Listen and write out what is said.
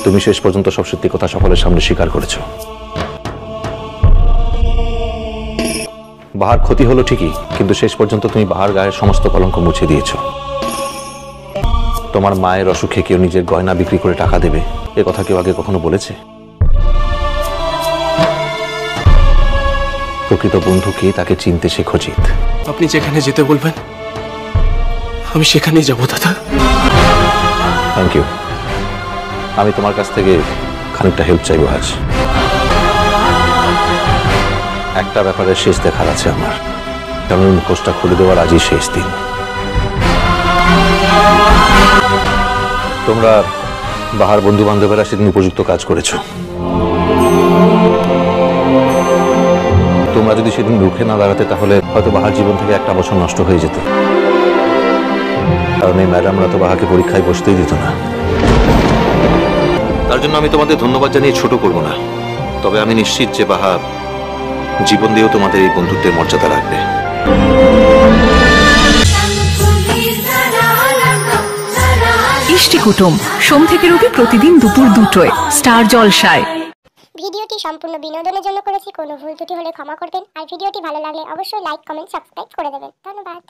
তুমি শেষ পর্যন্ত সব সত্যি কথা সকলের সামনে স্বীকার করেছো। বাহার ক্ষতি হলো ঠিকই, কিন্তু শেষ পর্যন্ত তুমি বাহার গায়ের সমস্ত কলঙ্ক মুছে দিয়েছো। তোমার মায়ের অসুখে কেউ নিজের গয়না বিক্রি করে টাকা দেবে, এ কথা কেউ আগে কখনো বলেছে? প্রকৃত বন্ধুকে তাকে চিনতে শেখো জিৎ। আপনি যেখানে যেতে বলবেন আমি সেখানেই যাব দাদা। Thank you. আমি তোমার কাছ থেকে খানিকটা হেল্প চাইবো আজ। একটা ব্যাপারে শেষ দেখার আছে আমার, কারণ মুখোশটা খুলে দেওয়ার আজই শেষ দিন। তোমরা বাহার বন্ধু বান্ধবেরা সেদিন উপযুক্ত কাজ করেছো। তোমরা যদি সেদিন রুখে না দাঁড়াতে তাহলে হয়তো বাহার জীবন থেকে একটা বছর নষ্ট হয়ে যেত, কারণ এই ম্যাডামরা তো বাহাকে পরীক্ষায় বসতেই দিত না। তার জন্য আমি তোমাদের ধন্যবাদ জানিয়ে ছোট করব না, তবে আমি নিশ্চিত যে বাহা জীবন দিয়েও তোমাদের এই বন্ধুত্বের মর্যাদা রাখবে। ইষ্টি কুটুম সোম থেকে রবি প্রতিদিন দুপুর 2টায় স্টার জলসায়। ভিডিওটি সম্পূর্ণ বিনোদনের জন্য করেছি, কোনো ভুল ত্রুটি হলে ক্ষমা করবেন। আর ভিডিওটি ভালো লাগলে অবশ্যই লাইক, কমেন্ট, সাবস্ক্রাইব করে দেবেন। ধন্যবাদ।